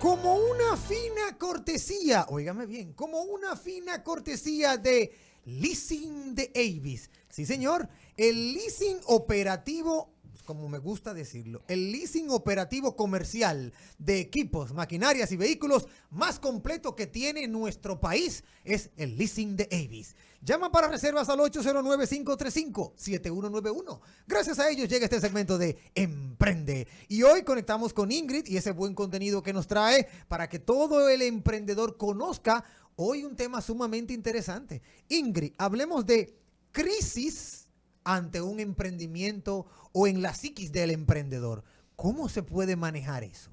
Como una fina cortesía, óigame bien, como una fina cortesía de Leasing de Avis. Sí, señor, el leasing operativo, como me gusta decirlo, el leasing operativo comercial de equipos, maquinarias y vehículos más completo que tiene nuestro país es el Leasing de Avis. Llama para reservas al 809-535-7191. Gracias a ellos llega este segmento de Emprende. Y hoy conectamos con Ingrid y ese buen contenido que nos trae para que todo el emprendedor conozca hoy un tema sumamente interesante. Ingrid, hablemos de crisis ante un emprendimiento o en la psiquis del emprendedor. ¿Cómo se puede manejar eso?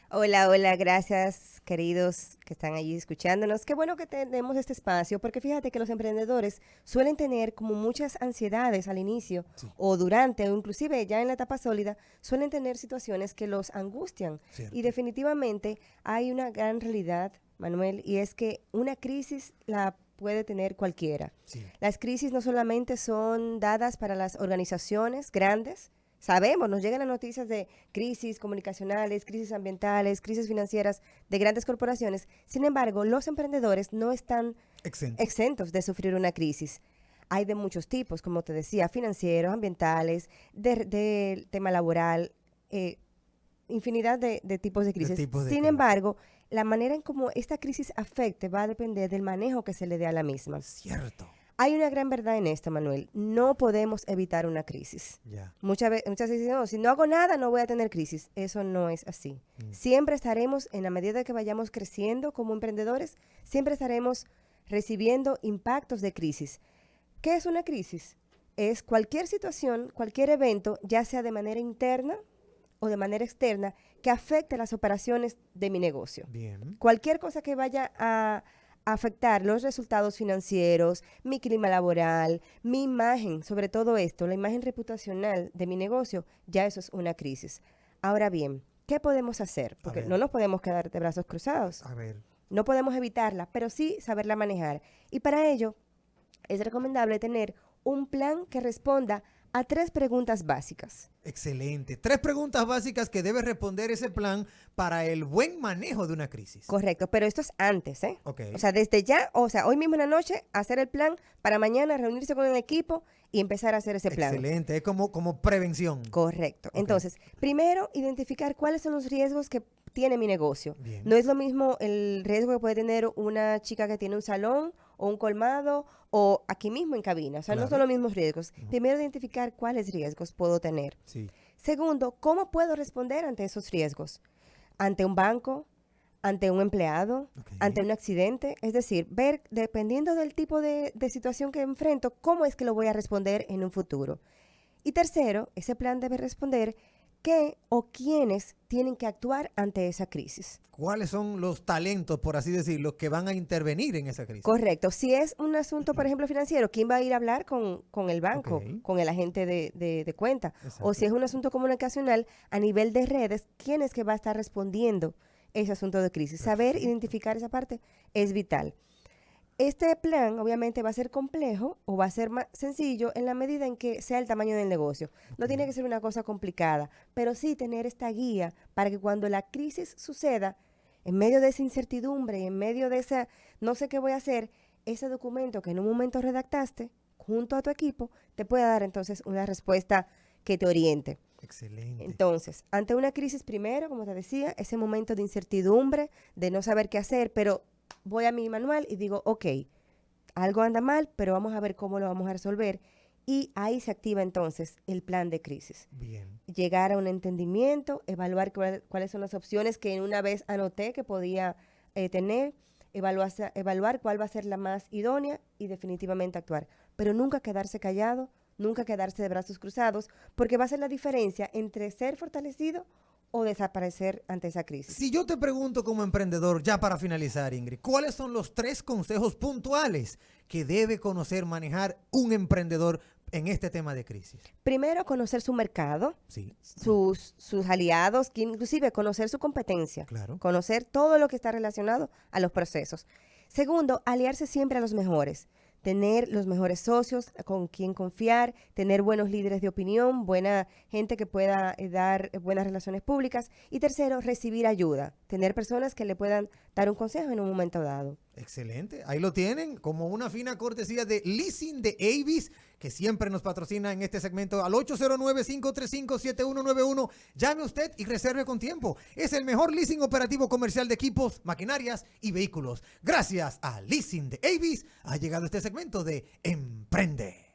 Hola, hola, gracias queridos que están allí escuchándonos. Qué bueno que tenemos este espacio porque fíjate que los emprendedores suelen tener como muchas ansiedades al inicio o durante o inclusive ya en la etapa sólida, suelen tener situaciones que los angustian. Cierto. Y definitivamente hay una gran realidad, Manuel, y es que una crisis la puede tener cualquiera. Sí. Las crisis no solamente son dadas para las organizaciones grandes. Sabemos, nos llegan las noticias de crisis comunicacionales, crisis ambientales, crisis financieras de grandes corporaciones. Sin embargo, los emprendedores no están exentos de sufrir una crisis. Hay de muchos tipos, como te decía, financieros, ambientales, de tema laboral, infinidad de tipos de crisis. Sin embargo, la manera en cómo esta crisis afecte va a depender del manejo que se le dé a la misma. Cierto. Hay una gran verdad en esto, Manuel. No podemos evitar una crisis. Muchas veces dicen, no, si no hago nada, no voy a tener crisis. Eso no es así. Siempre estaremos, en la medida que vayamos creciendo como emprendedores, siempre estaremos recibiendo impactos de crisis. ¿Qué es una crisis? Es cualquier situación, cualquier evento, ya sea de manera interna o de manera externa, que afecte las operaciones de mi negocio. Bien. Cualquier cosa que vaya a afectar los resultados financieros, mi clima laboral, mi imagen, sobre todo esto, la imagen reputacional de mi negocio, ya eso es una crisis. Ahora bien, ¿qué podemos hacer? Porque no nos podemos quedar de brazos cruzados. A ver. No podemos evitarla, pero sí saberla manejar. Y para ello es recomendable tener un plan que responda a 3 preguntas básicas. Excelente. 3 preguntas básicas que debe responder ese plan para el buen manejo de una crisis. Correcto, pero esto es antes, ¿eh? Okay. O sea, desde ya, o sea, hoy mismo en la noche, hacer el plan para mañana reunirse con el equipo y empezar a hacer ese plan. Excelente, es como prevención. Correcto. Okay. Entonces, primero, identificar cuáles son los riesgos que tiene mi negocio. Bien. No es lo mismo el riesgo que puede tener una chica que tiene un salón o un colmado o aquí mismo en cabina. O sea, no son los mismos riesgos. Primero, identificar cuáles riesgos puedo tener. Sí. Segundo, ¿cómo puedo responder ante esos riesgos? ¿Ante un banco? ¿Ante un empleado? ¿Ante un accidente? Es decir, ver, dependiendo del tipo de situación que enfrento, cómo es que lo voy a responder en un futuro. Y tercero, ese plan debe responder qué o quiénes tienen que actuar ante esa crisis. ¿Cuáles son los talentos, por así decirlo, que van a intervenir en esa crisis? Correcto. Si es un asunto, por ejemplo, financiero, ¿quién va a ir a hablar con el banco, con el agente de cuenta? Exacto. O si es un asunto comunicacional, a nivel de redes, ¿quién es que va a estar respondiendo ese asunto de crisis? Perfecto. Saber identificar esa parte es vital. Este plan obviamente va a ser complejo o va a ser más sencillo en la medida en que sea el tamaño del negocio. No tiene que ser una cosa complicada, pero sí tener esta guía para que cuando la crisis suceda, en medio de esa incertidumbre, en medio de esa no sé qué voy a hacer, ese documento que en un momento redactaste junto a tu equipo te pueda dar entonces una respuesta que te oriente. Excelente. Entonces, ante una crisis primero, como te decía, ese momento de incertidumbre, de no saber qué hacer, pero voy a mi manual y digo, ok, algo anda mal, pero vamos a ver cómo lo vamos a resolver. Y ahí se activa entonces el plan de crisis. Bien. Llegar a un entendimiento, evaluar cuáles son las opciones que una vez anoté que podía tener, evaluar cuál va a ser la más idónea y definitivamente actuar. Pero nunca quedarse callado, nunca quedarse de brazos cruzados, porque va a ser la diferencia entre ser fortalecido o desaparecer ante esa crisis. Si yo te pregunto como emprendedor, ya para finalizar, Ingrid, ¿cuáles son los 3 consejos puntuales que debe conocer, manejar un emprendedor en este tema de crisis? Primero, conocer su mercado, sus aliados, inclusive conocer su competencia, conocer todo lo que está relacionado a los procesos. Segundo, aliarse siempre a los mejores. tener los mejores socios con quien confiar, tener buenos líderes de opinión, buena gente que pueda dar buenas relaciones públicas. Y tercero, recibir ayuda, tener personas que le puedan dar un consejo en un momento dado. Excelente, ahí lo tienen, como una fina cortesía de Leasing de Avis, que siempre nos patrocina en este segmento al 809-535-7191. Llame usted y reserve con tiempo. Es el mejor leasing operativo comercial de equipos, maquinarias y vehículos. Gracias a Leasing de Avis ha llegado este segmento de Emprende.